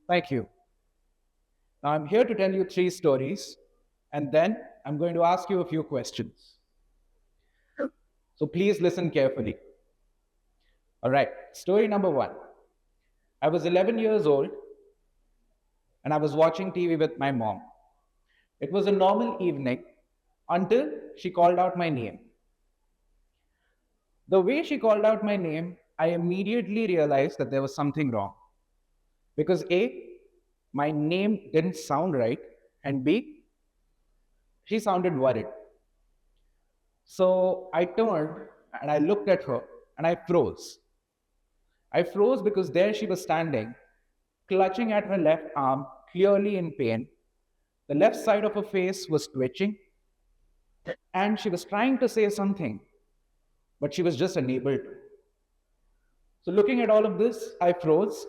Thank you. Now I'm here to tell you three stories, and then I'm going to ask you a few questions. So please listen carefully. All right, story number one. I was 11 years old and I was watching TV with my mom. It was a normal evening until she called out my name. The way she called out my name, I immediately realized that there was something wrong. Because A, my name didn't sound right, and B, she sounded worried. So I turned and I looked at her and I froze. I froze because there she was standing, clutching at her left arm, clearly in pain. The left side of her face was twitching, and she was trying to say something, but she was just unable to. So, looking at all of this, I froze.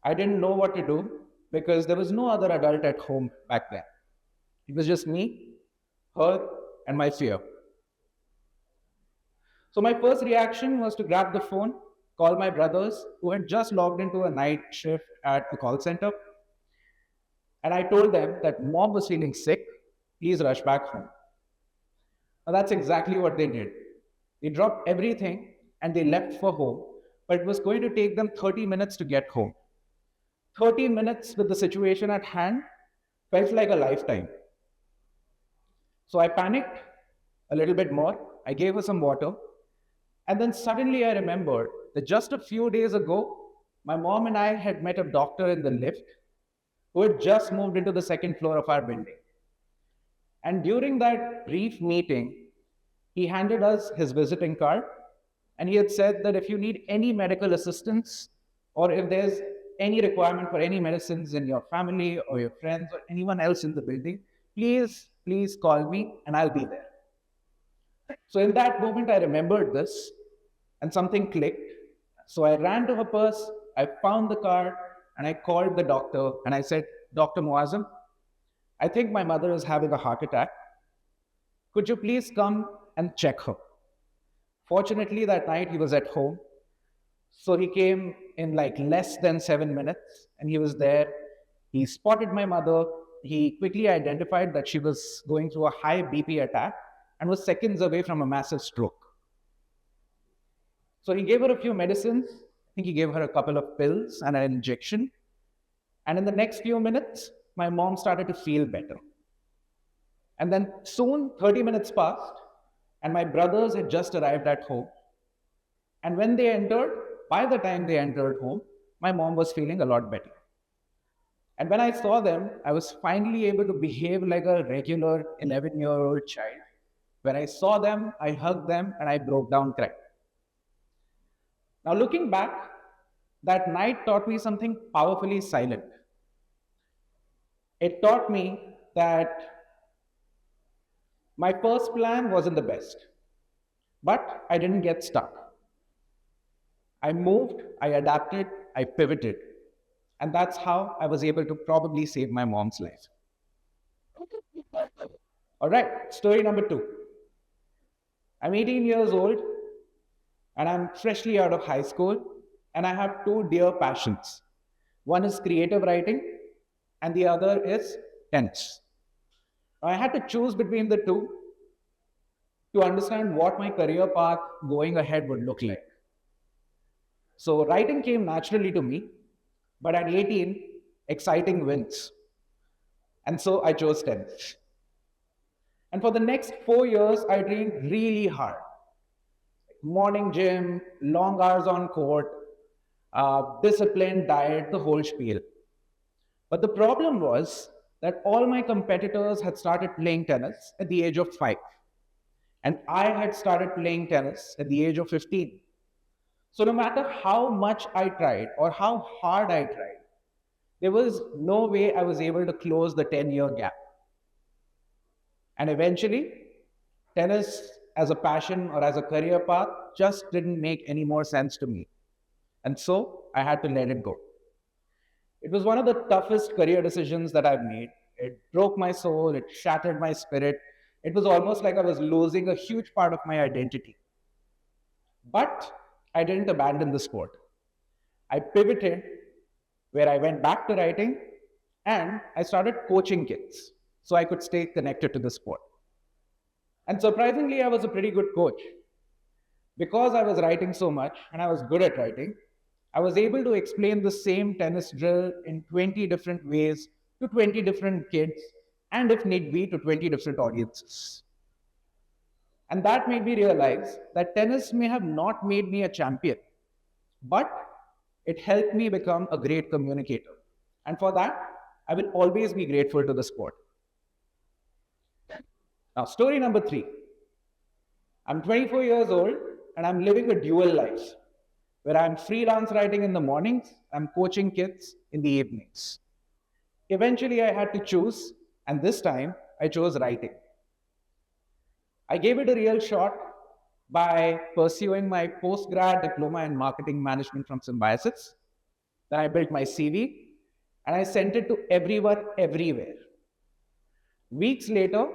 I didn't know what to do because there was no other adult at home back then. It was just me, her, and my fear. So, my first reaction was to grab the phone, call my brothers who had just logged into a night shift at the call center, and I told them that mom was feeling sick. Please rush back home. Now, that's exactly what they did. They dropped everything and they left for home, but it was going to take them 30 minutes to get home. 30 minutes with the situation at hand felt like a lifetime. So I panicked a little bit more. I gave her some water. And then suddenly I remembered that just a few days ago, my mom and I had met a doctor in the lift who had just moved into the second floor of our building. And during that brief meeting, he handed us his visiting card, and he had said that if you need any medical assistance or if there's any requirement for any medicines in your family or your friends or anyone else in the building, please call me and I'll be there. So in that moment, I remembered this and something clicked. So I ran to her purse, I found the card, and I called the doctor and I said, Dr. Muazzam, I think my mother is having a heart attack. Could you please come and check her? Fortunately, that night he was at home. So he came in like less than 7 minutes and he was there. He spotted my mother. He quickly identified that she was going through a high BP attack and was seconds away from a massive stroke. So he gave her a few medicines. I think he gave her a couple of pills and an injection. And in the next few minutes, my mom started to feel better. And then soon, 30 minutes passed, and my brothers had just arrived at home. And when they entered, by the time they entered home, my mom was feeling a lot better. And when I saw them, I was finally able to behave like a regular 11-year-old child. When I saw them, I hugged them, and I broke down crying. Now, looking back, that night taught me something powerfully silent. It taught me that my first plan wasn't the best, but I didn't get stuck. I moved, I adapted, I pivoted, and that's how I was able to probably save my mom's life. All right, story number two. I'm 18 years old, and I'm freshly out of high school, and I have two dear passions. One is creative writing, and the other is tennis. I had to choose between the two to understand what my career path going ahead would look like. So writing came naturally to me, but at 18, exciting wins. And so I chose tennis. And for the next 4 years, I trained really hard. Morning gym, long hours on court, disciplined diet, the whole spiel. But the problem was that all my competitors had started playing tennis at the age of 5. And I had started playing tennis at the age of 15. So no matter how much I tried or how hard I tried, there was no way I was able to close the 10-year gap. And eventually, tennis as a passion or as a career path just didn't make any more sense to me. And so I had to let it go. It was one of the toughest career decisions that I've made. It broke my soul, it shattered my spirit. It was almost like I was losing a huge part of my identity. But I didn't abandon the sport. I pivoted where I went back to writing and I started coaching kids so I could stay connected to the sport. And surprisingly, I was a pretty good coach. Because I was writing so much and I was good at writing, I was able to explain the same tennis drill in 20 different ways to 20 different kids and, if need be, to 20 different audiences. And that made me realize that tennis may have not made me a champion, but it helped me become a great communicator. And for that, I will always be grateful to the sport. Now, story number 3. I'm 24 years old and I'm living a dual life where I'm freelance writing in the mornings, I'm coaching kids in the evenings. Eventually, I had to choose, and this time I chose writing. I gave it a real shot by pursuing my postgrad diploma in marketing management from Symbiosis. Then I built my CV and I sent it to everyone, everywhere. Weeks later,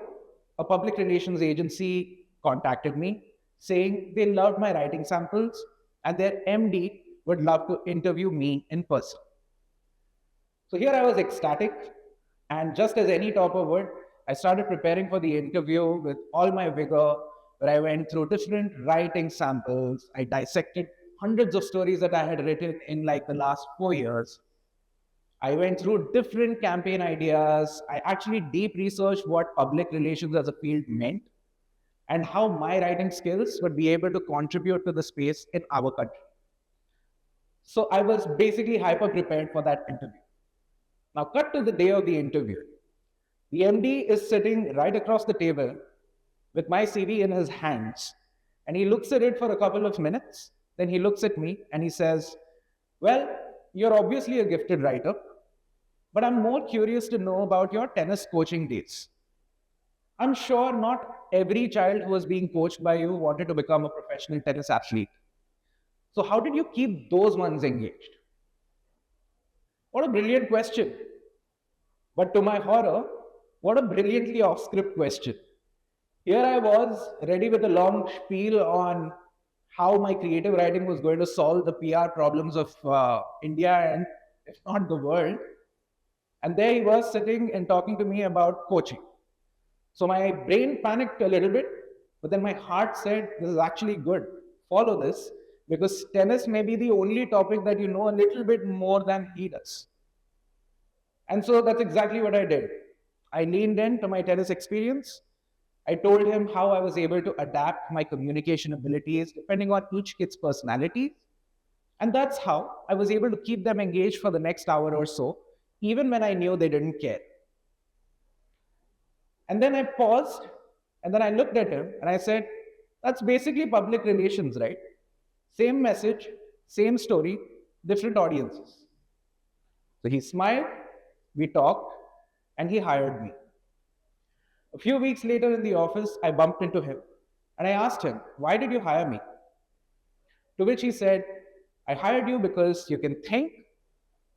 a public relations agency contacted me saying they loved my writing samples and their MD would love to interview me in person. So here I was ecstatic, and just as any topper would, I started preparing for the interview with all my vigor, where I went through different writing samples. I dissected hundreds of stories that I had written in like the last 4 years. I went through different campaign ideas. I actually deep researched what public relations as a field meant and how my writing skills would be able to contribute to the space in our country. So I was basically hyper prepared for that interview. Now, cut to the day of the interview. The MD is sitting right across the table with my CV in his hands, and he looks at it for a couple of minutes. Then he looks at me and he says, "Well, you're obviously a gifted writer, but I'm more curious to know about your tennis coaching days. I'm sure not every child who was being coached by you wanted to become a professional tennis athlete. So how did you keep those ones engaged?" What a brilliant question. But to my horror, what a brilliantly off-script question. Here I was, ready with a long spiel on how my creative writing was going to solve the PR problems of India and, if not the world. And there he was sitting and talking to me about coaching. So my brain panicked a little bit, but then my heart said, this is actually good. Follow this, because tennis may be the only topic that you know a little bit more than he does. And so that's exactly what I did. I leaned into my tennis experience. I told him how I was able to adapt my communication abilities depending on each kid's personality. And that's how I was able to keep them engaged for the next hour or so, even when I knew they didn't care. And then I paused, and then I looked at him and I said, that's basically public relations, right? Same message, same story, different audiences. So he smiled, we talked, and he hired me. A few weeks later in the office, I bumped into him and I asked him, why did you hire me? To which he said, I hired you because you can think,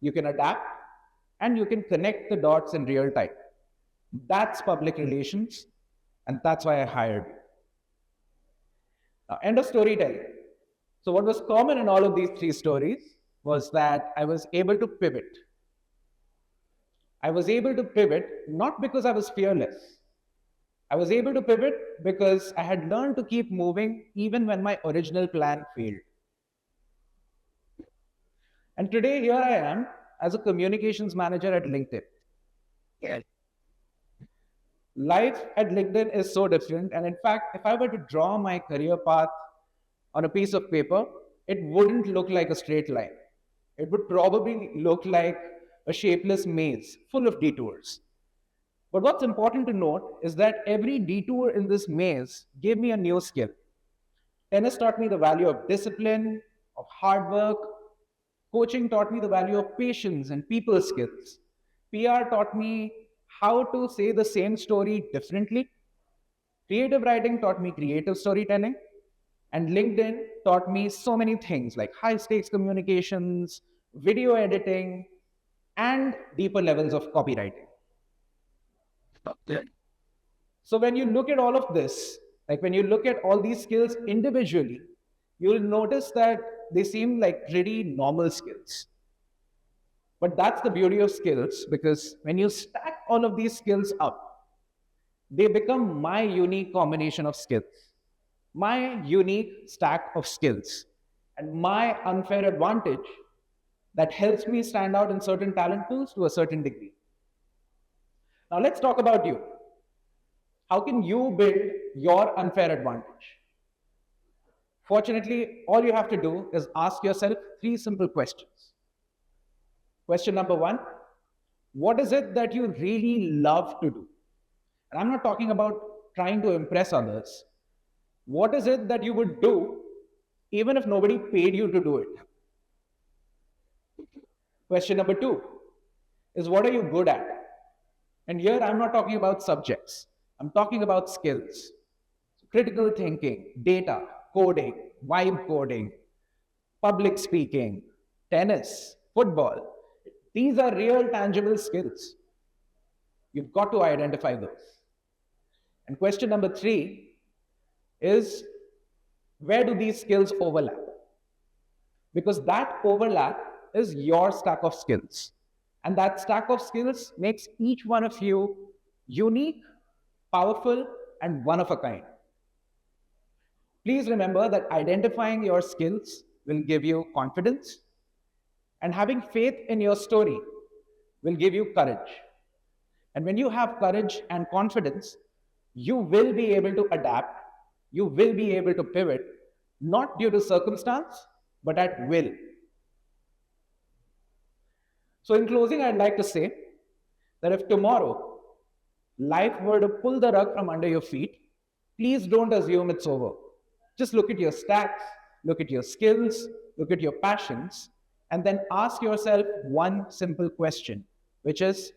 you can adapt, and you can connect the dots in real time. That's public relations, and that's why I hired you. Now, end of storytelling. So what was common in all of these 3 stories was that I was able to pivot. I was able to pivot not because I was fearless. I was able to pivot because I had learned to keep moving even when my original plan failed. And today, here I am as a communications manager at LinkedIn. Yeah. Life at LinkedIn is so different. And in fact, if I were to draw my career path on a piece of paper, it wouldn't look like a straight line. It would probably look like a shapeless maze full of detours. But what's important to note is that every detour in this maze gave me a new skill. Tennis taught me the value of discipline, of hard work. Coaching taught me the value of patience and people skills. PR taught me how to say the same story differently. Creative writing taught me creative storytelling. And LinkedIn taught me so many things like high stakes communications, video editing, and deeper levels of copywriting. So when you look at all of this, like when you look at all these skills individually, you'll notice that they seem like pretty normal skills. But that's the beauty of skills, because when you stack all of these skills up, they become my unique combination of skills, my unique stack of skills, and my unfair advantage that helps me stand out in certain talent pools to a certain degree. Now, let's talk about you. How can you build your unfair advantage? Fortunately, all you have to do is ask yourself three simple questions. Question number one: what is it that you really love to do? And I'm not talking about trying to impress others. What is it that you would do even if nobody paid you to do it? Question number two is: what are you good at? And here I'm not talking about subjects, I'm talking about skills. Critical thinking, data, coding, vibe coding, public speaking, tennis, football. These are real tangible skills. You've got to identify those. And question number three is: where do these skills overlap? Because that overlap is your stack of skills. And that stack of skills makes each one of you unique, powerful, and one of a kind. Please remember that identifying your skills will give you confidence, and having faith in your story will give you courage. And when you have courage and confidence, you will be able to adapt, you will be able to pivot, not due to circumstance, but at will. So, in closing, I'd like to say that if tomorrow life were to pull the rug from under your feet, please don't assume it's over. Just look at your stats, look at your skills, look at your passions, and then ask yourself one simple question, which is: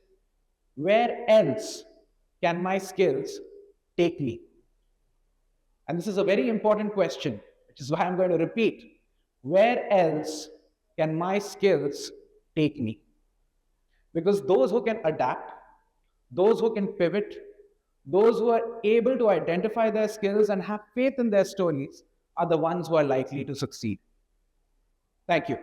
where else can my skills take me? And this is a very important question, which is why I'm going to repeat: where else can my skills take me? Because those who can adapt, those who can pivot, those who are able to identify their skills and have faith in their stories are the ones who are likely to succeed. Thank you.